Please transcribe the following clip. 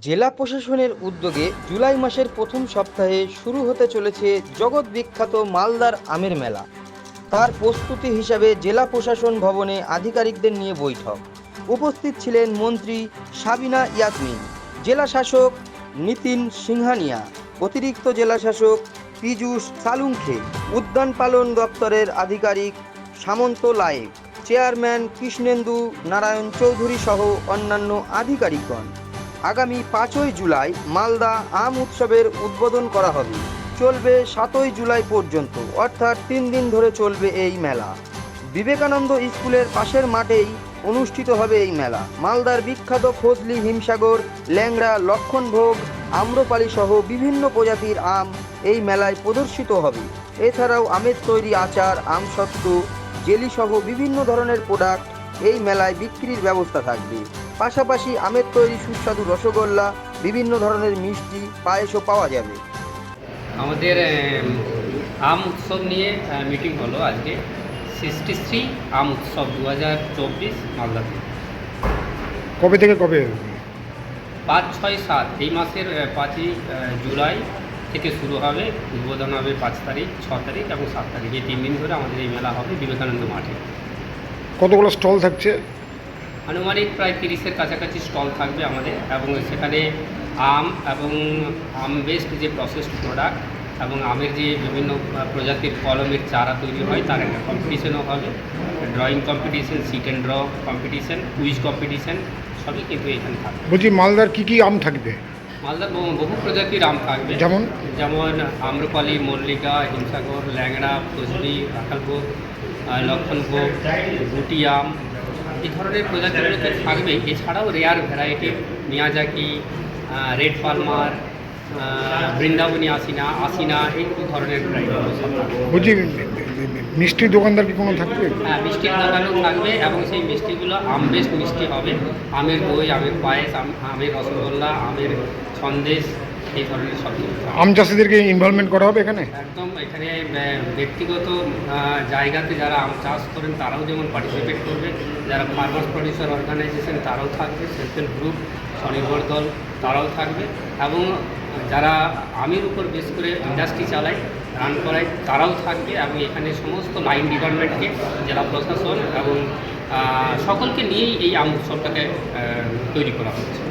জেলা প্রশাসনের উদ্যোগে জুলাই মাসের প্রথম সপ্তাহে শুরু হতে চলেছে জগৎ বিখ্যাত মালদার আমের মেলা। তার প্রস্তুতি হিসাবে জেলা প্রশাসন ভবনে আধিকারিকদের নিয়ে বৈঠক। উপস্থিত ছিলেন মন্ত্রী সাবিনা ইয়াসমিন, জেলা শাসক নিতিন সিংহানিয়া, অতিরিক্ত জেলা শাসক পীযূষ সালুঙ্খে, উদ্যান পালন দপ্তরের আধিকারিক সামন্ত লায়েক, চেয়ারম্যান কৃষ্ণেন্দু নারায়ণ চৌধুরী সহ অন্যান্য আধিকারিকগণ। আগামী 5ই জুলাই মালদা আম উৎসবের উদ্বোধন করা হবে। চলবে 7ই জুলাই পর্যন্ত, অর্থাৎ 3 দিন ধরে চলবে এই মেলা। বিবেকানন্দ স্কুলের পাশের মাঠেই অনুষ্ঠিত হবে এই মেলা। মালদার বিখ্যাত ফজলি, হিমসাগর, ল্যাংড়া, লক্ষণভোগ, আম্রপালি সহ বিভিন্ন প্রজাতির আম এই মেলায় প্রদর্শিত হবে। এছাড়াও আমের তৈরি আচার, আমসত্ত্ব, জেলি সহ বিভিন্ন ধরনের প্রোডাক্ট এই মেলায় বিক্রির ব্যবস্থা থাকবে। পাশাপাশি আমের তৈরি সুস্বাদু রসগোল্লা, বিভিন্ন ধরনের মিষ্টি, পায়েসও পাওয়া যাবে। আমাদের আম উৎসব নিয়ে মিটিং হলো আজকে। 63 আম উৎসব 2024 মালদাতে। কবে থেকে কবে? 5, 6, 7 এই মাসের 5ই জুলাই থেকে শুরু হবে। উদ্বোধন হবে 5 তারিখ, 6 তারিখ এবং 7 তারিখ। এই 3 দিন ধরে আমাদের এই মেলা হবে বিবেকানন্দ মাঠে। কতগুলো স্টল থাকছে? আনুমানিক প্রায় 30-এর কাছাকাছি স্টল থাকবে আমাদের, এবং সেখানে আম এবং আম বেসড যে প্রসেসড প্রোডাক্ট এবং আমের যে বিভিন্ন প্রজাতির কলমের চারা তৈরি হয় তার একটা কম্পিটিশনও হবে। Drawing competition, sit and draw competition, quiz competition সবই কিন্তু এখানে থাকবে। বলছি মালদার কি কি আম থাকবে? মালদার বহু প্রজাতির আম থাকবে, যেমন আম্রপালি, মল্লিকা, হিমসাগর, ল্যাংড়া, ফজলি, রাখালভোগ, লক্ষণভোগ, গুটি আম, এই ধরনের প্রজাতিগুলোতে থাকবে। এছাড়াও rare variety Miyazaki, red Palmer, বৃন্দাবনী আসিনা এই ধরনের ভ্যারাইটিগুলো সব থাকবে। বলছি মিষ্টির দোকানদার কি কোনো থাকবে? হ্যাঁ, মিষ্টির দোকানও থাকবে এবং সেই মিষ্টিগুলো আম বেস্ট মিষ্টি হবে। আমের দই, আমের পায়েস, আমের রসগোল্লা, আমের সন্দেশ, এই ধরনের সব কিছু। আম চাষিদেরকে ইনভলভমেন্ট করা হবে এখানে? একদম। এখানে ব্যক্তিগত জায়গাতে যারা আম চাষ করেন তারাও যেমন পার্টিসিপেট করবে, যারা ফার্মার্স প্রডিউসার অর্গানাইজেশন তারাও থাকবে, সেলফ হেল্প গ্রুপ, স্বনির্ভর দল তারাও থাকবে, এবং যারা আমের উপর বেশ করে ইন্ডাস্ট্রি চালায়, রান করায় তারাও থাকবে। এবং এখানে সমস্ত লাইন ডিপার্টমেন্টকে, জেলা প্রশাসন এবং সকলকে নিয়েই এই আম উৎসবটাকে তৈরি করা হচ্ছে।